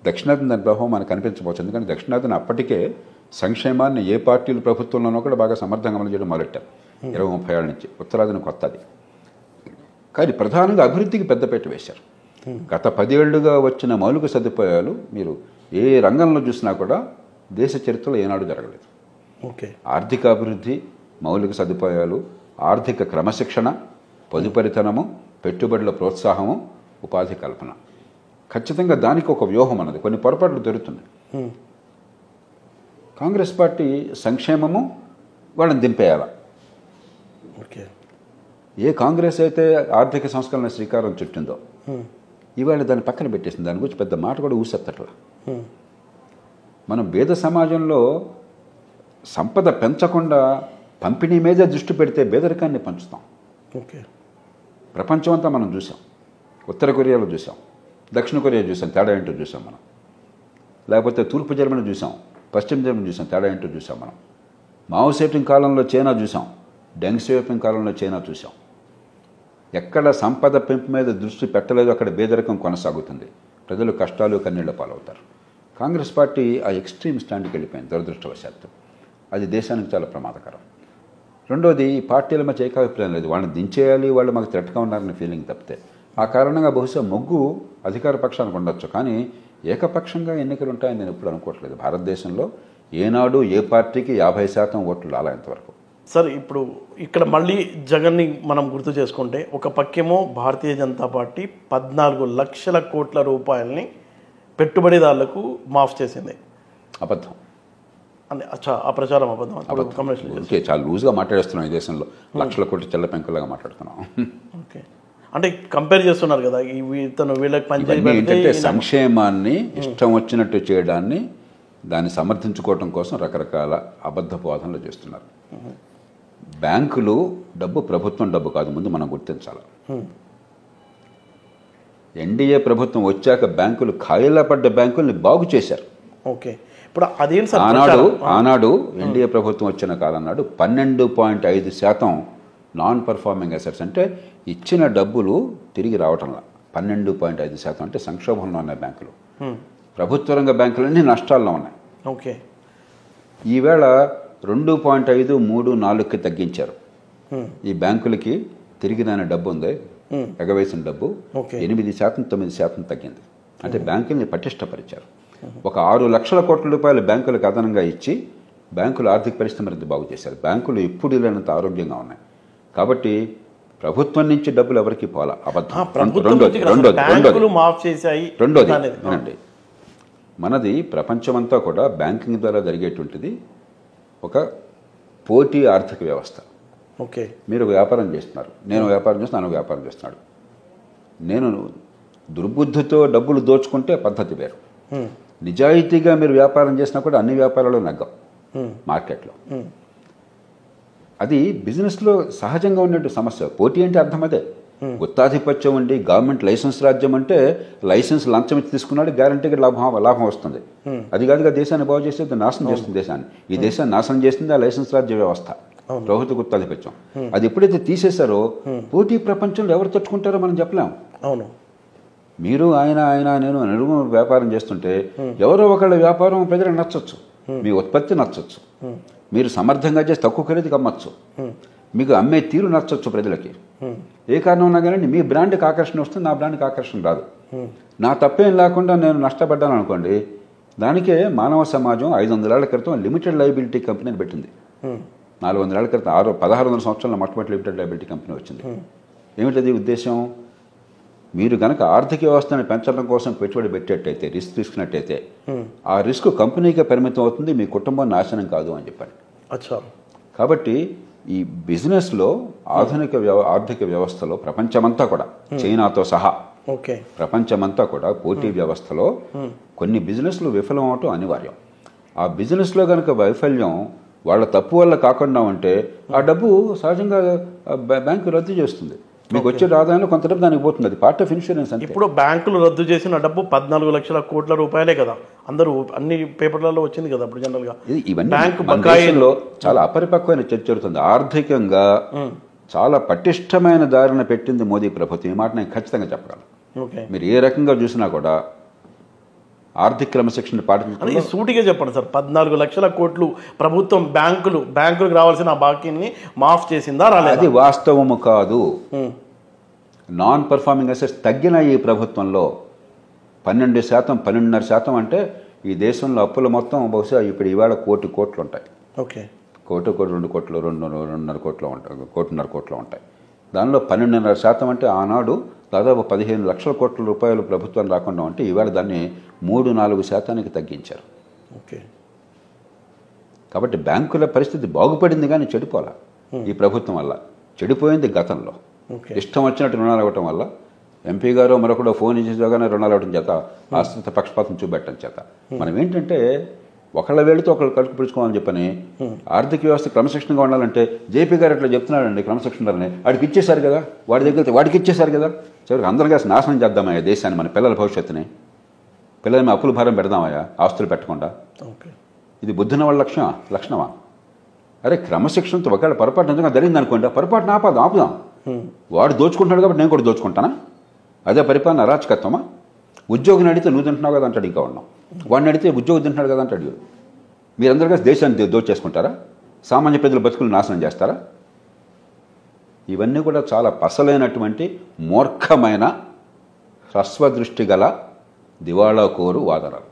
దక్షిణాదిన దాని ప్రభావం మనకు కనిపించవచ్చు. ఎందుకంటే దక్షిణాదిన అప్పటికే సంక్షేమాన్ని ఏ పార్టీలు ప్రభుత్వంలోనో కూడా బాగా సమర్థంగా అమలు చేయడం మొదలెట్టారు 20-30 ఏళ్ళ నుంచి. ఉత్తరాదిన కొత్తది, కానీ ప్రధానంగా అభివృద్ధికి పెద్దపీట వేశారు. గత 10 ఏళ్లుగా వచ్చిన మౌలిక సదుపాయాలు మీరు ఏ రంగంలో చూసినా కూడా దేశ చరిత్రలో ఏనాడు జరగలేదు. ఆర్థిక అభివృద్ధి, మౌలిక సదుపాయాలు, ఆర్థిక క్రమశిక్షణ, పొదుపరితనము, పెట్టుబడుల ప్రోత్సాహము, ఉపాధి కల్పన, ఖచ్చితంగా దానికి ఒక వ్యూహం అన్నది. కొన్ని పొరపాట్లు జరుగుతున్నాయి. కాంగ్రెస్ పార్టీ సంక్షేమము వాళ్ళని దింపేయాల. ఏ కాంగ్రెస్ అయితే ఆర్థిక సంస్కరణ శ్రీకారం చుట్టిందో ఇవాళ దాన్ని పక్కన పెట్టేసింది. దాని గురించి పెద్ద మాట కూడా ఊసెత్తట్లా. మనం పేద సమాజంలో సంపద పెంచకుండా పంపిణీ మీద దృష్టి పెడితే పేదరికాన్ని పంచుతాం. ప్రపంచం అంతా మనం చూసాం. ఉత్తర కొరియాలో చూసాం, దక్షిణ కొరియా చూసాం, తేడా ఏంటో చూసాం మనం. లేకపోతే తూర్పు జర్మనీ చూసాం, పశ్చిమ జర్మనీ చూసాం, తేడా ఏంటో చూసాం మనం. మావో సేటింగ్ కాలంలో చైనా చూసాం, డెంగ్ సియాపింగ్ కాలంలో చైనా చూసాం. ఎక్కడ సంపద పెంపు మీద దృష్టి పెట్టలేదో అక్కడ పేదరికం కొనసాగుతుంది, ప్రజలు కష్టాలు కన్నీళ్ల పాలవుతారు. కాంగ్రెస్ పార్టీ ఆ ఎక్స్ట్రీమ్ స్టాండ్కి వెళ్ళిపోయింది దురదృష్టవశాత్తు. అది దేశానికి చాలా ప్రమాదకరం. రెండోది, పార్టీల మధ్య ఏకాభిప్రాయం లేదు. వాళ్ళని దించేయాలి, వాళ్ళు మాకు థ్రెట్గా ఉన్నారనే ఫీలింగ్ తప్పితే. ఆ కారణంగా బహుశా మొగ్గు అధికార పక్షానికి ఉండొచ్చు, కానీ ఏకపక్షంగా ఎన్నికలు ఉంటాయని నేను ఎప్పుడు అనుకోవట్లేదు. భారతదేశంలో ఏనాడు ఏ పార్టీకి 50% ఓట్లు రాలా ఇంతవరకు. సార్, ఇప్పుడు ఇక్కడ మళ్ళీ జగన్ని మనం గుర్తు చేసుకుంటే ఒక పక్కేమో భారతీయ జనతా పార్టీ 14 లక్షల కోట్ల రూపాయలని పెట్టుబడిదారులకు మాఫ్ చేసింది. అబద్ధం. ఆ ప్రచారం అబద్ధం. చాలా లూజ్గా మాట్లాడేస్తున్నాం. ఈ దేశంలో లక్షల కోట్ల చెల్ల పెంకులాగా మాట్లాడుతున్నాం. ఓకే, అంటే కంపేర్ చేస్తున్నారు కదా, వీళ్ళకి ఏంటంటే సంక్షేమాన్ని ఇష్టం వచ్చినట్టు చేయడాన్ని, దాన్ని సమర్థించుకోవడం కోసం రకరకాల అబద్ధ బోధనలు చేస్తున్నారు. బ్యాంకులు డబ్బు ప్రభుత్వం డబ్బు కాదు, ముందు మనం గుర్తించాలి. ఎన్డీఏ ప్రభుత్వం వచ్చాక బ్యాంకులు ఖాళీలా పడ్డ బ్యాంకుల్ని బాగు చేశారు. ఓకే, ఇప్పుడు అదేంటి ఆనాడు ఎన్డీఏ ప్రభుత్వం వచ్చిన కాలం నాడు 12.5% నాన్ పర్ఫార్మింగ్ అసెట్స్, అంటే ఇచ్చిన డబ్బులు తిరిగి రావటంలా. 12.5% అంటే సంక్షోభంలో ఉన్నాయి బ్యాంకులు. ప్రభుత్వ రంగ బ్యాంకులన్నీ నష్టాల్లో ఉన్నాయి. ఓకే, ఈవేళ 2.5, 3, 4కి తగ్గించారు. ఈ బ్యాంకులకి తిరిగి రాని డబ్బు ఉంది, ఎగవేసిన డబ్బు 8%, 9% తగ్గింది. అంటే బ్యాంకుల్ని పటిష్టపరిచారు. ఒక 6 లక్షల కోట్ల రూపాయలు బ్యాంకులకు అదనంగా ఇచ్చి బ్యాంకుల ఆర్థిక పరిస్థితి మరింత బాగు చేశారు. బ్యాంకులు ఇప్పుడు లేనంత ఆరోగ్యంగా ఉన్నాయి. కాబట్టి ప్రభుత్వం నుంచి డబ్బులు ఎవరికి పోలా, అబద్ధం. రెండోది వినండి, మనది ప్రపంచమంతా కూడా బ్యాంకింగ్ ద్వారా జరిగేటువంటిది ఒక పోటీ ఆర్థిక వ్యవస్థ. ఓకే, మీరు వ్యాపారం చేస్తున్నారు, నేను వ్యాపారం చేస్తున్నాను, వ్యాపారం చేస్తున్నాడు. నేను దుర్బుద్ధితో డబ్బులు దోచుకుంటే పద్ధతి వేరు. నిజాయితీగా మీరు వ్యాపారం చేసినా కూడా అన్ని వ్యాపారాలు నగ్గం మార్కెట్లో. అది బిజినెస్లో సహజంగా ఉన్నట్టు సమస్య. పోటీ అంటే అర్థం అదే. గుత్తాధిపత్యం ఉండి గవర్నమెంట్ లైసెన్స్ రాజ్యం అంటే లైసెన్స్ లంచం ఇచ్చి తీసుకున్నాడు, గ్యారంటీగా లాభం వస్తుంది. అది కాదుగా దేశాన్ని బాగు చేసేది, నాశనం చేస్తుంది దేశాన్ని. ఈ దేశాన్ని నాశనం చేస్తుంది ఆ లైసెన్స్ రాజ్య వ్యవస్థ, ప్రభుత్వ గుత్తాధిపత్యం. అది ఎప్పుడైతే తీసేశారో పోటీ ప్రపంచంలో ఎవరు తట్టుకుంటారో మనం చెప్పలేము. అవును, మీరు నేను నలుగురు వ్యాపారం చేస్తుంటే ఎవరో ఒకళ్ళ వ్యాపారం ప్రజలకు నచ్చవచ్చు, మీ ఉత్పత్తి నచ్చవచ్చు, మీరు సమర్థంగా చేసి తక్కువ ఖరీదుకి అమ్మచ్చు, మీకు అమ్మే తీరు నచ్చవచ్చు ప్రజలకి. ఏ కారణం ఉన్నా కానీ మీ బ్రాండ్కి ఆకర్షణ వస్తుంది, నా బ్రాండ్కి ఆకర్షణ రాదు. నా తప్పేం లేకుండా నేను నష్టపడ్డాను అనుకోండి, దానికే మానవ సమాజం 500 ఏళ్ల క్రితం లిమిటెడ్ లయబిలిటీ కంపెనీని పెట్టింది. 400 ఏళ్ల క్రితం 1600 సంవత్సరాల మొట్టమొదటి లిమిటెడ్ లయబిలిటీ కంపెనీ వచ్చింది. ఏమిటది ఉద్దేశం? మీరు కనుక ఆర్థిక వ్యవస్థను పెంచడం కోసం పెట్టుబడి పెట్టేట్టయితే, రిస్క్ తీసుకున్నట్టయితే ఆ రిస్క్ కంపెనీకే పరిమితం అవుతుంది, మీ కుటుంబం నాశనం కాదు అని చెప్పారు. కాబట్టి ఈ బిజినెస్లో ఆర్థిక వ్యవస్థలో ప్రపంచమంతా కూడా, చైనాతో సహా ప్రపంచమంతా కూడా పోటీ వ్యవస్థలో కొన్ని బిజినెస్లు విఫలం అవటం అనివార్యం. ఆ బిజినెస్లో కనుక వైఫల్యం వాళ్ళ తప్పు వల్ల కాకుండా ఉంటే ఆ డబ్బు సహజంగా బ్యాంకు రద్దు చేస్తుంది. మీకు వచ్చే ఆదాయంలో కొంత డబ్బు దానికి పోతుంది. అది పార్ట్ ఆఫ్ ఇన్సూరెన్స్. అంటే ఇప్పుడు బ్యాంకులు రద్దు చేసిన డబ్బు 14 లక్షల కోట్ల రూపాయలే కదా, అందరూ అన్ని పేపర్లలో వచ్చింది కదా. ఇప్పుడు జనరల్గా ఇవన్నీ చాలా అపరిపక్వమైన చర్చ జరుగుతుంది. ఆర్థికంగా చాలా పటిష్టమైన దారిన పెట్టింది మోదీ ప్రభుత్వం. ఈ మాట నేను ఖచ్చితంగా చెప్పగలను. మీరు ఏ రకంగా చూసినా కూడా ఆర్థిక క్రమశిక్షణ పాటించడం. అది సూటిగా చెప్పండి సార్, 14 లక్షల కోట్లు ప్రభుత్వం బ్యాంకులకు రావాల్సిన బాకీని మాఫ్ చేసిందా రాలేదు? అది వాస్తవము కాదు. నాన్ పర్ఫార్మింగ్ అసెట్స్ తగ్గిన ఈ ప్రభుత్వంలో 12%, 12.5% అంటే ఈ దేశంలో అప్పుల మొత్తం బహుశా ఇప్పుడు ఇవాళ కోట్లు ఉంటాయి. ఓకే, 1 కోటి 2 కోట్లు 2.5 కోట్లు ఉంటాయి, 1.5 కోట్లు ఉంటాయి. దానిలో 12.5% అంటే ఆనాడు దాదాపు 15 లక్షల కోట్ల రూపాయలు ప్రభుత్వం రాకుండా ఉంటే ఇవాళ దాన్ని 3-4% తగ్గించారు. ఓకే, కాబట్టి బ్యాంకుల పరిస్థితి బాగుపడింది కానీ చెడిపోలా ఈ ప్రభుత్వం వల్ల. చెడిపోయింది గతంలో. ఇష్టం వచ్చినట్టు రుణాలు ఇవ్వటం వల్ల ఎంపీ గారు మరొకడు ఫోన్ ఇచ్చేగానే రుణాలు ఇవ్వడం చేత, ఆస్తిత పక్షపాతం చూపెట్టడం చేత మనం ఏంటంటే ఒకళ్ళ వేళతో ఒకళ్ళు కలుపు పిలుచుకోవాలని చెప్పని ఆర్థిక వ్యవస్థ క్రమశిక్షణగా ఉండాలంటే జేపీ గారు అట్లా చెప్తున్నాడండి క్రమశిక్షణని. వాడికి ఇచ్చేశారు కదా, వాడికి ఇచ్చేశారు కదా, చివరికి అందరం కలిసి నాశనం చేద్దామయ్యా దేశాన్ని, మన పిల్లల భవిష్యత్తుని, పిల్లల మీద అప్పుల భారం పెడదామయ్యా ఆస్తులు పెట్టకుండా. ఇది బుద్ధిన వాళ్ళ లక్షణమా? అరే క్రమశిక్షణతో ఒకవేళ పొరపాటు నిజంగా జరిగింది అనుకోండి, పొరపాటున ఆపుదాం. వాడు దోచుకుంటున్నాడు కాబట్టి నేను కూడా దోచుకుంటానా? అదే పరిపాలన అరాచకత్వమా? ఉద్యోగిని అడిగితే నువ్వు తింటున్నావు కదా అంటాడు, ఇంకా ఉన్నాం. వాడిని అడిగితే ఉద్యోగి తింటున్నాడు కదా అంటాడు. మీరందరూ కలిసి దేశాన్ని దోచేసుకుంటారా? సామాన్య ప్రజల బతుకులు నాశనం చేస్తారా? ఇవన్నీ కూడా చాలా పసలైనటువంటి మూర్ఖమైన హ్రస్వదృష్టి గల దివాళాకోరు వాదనలు.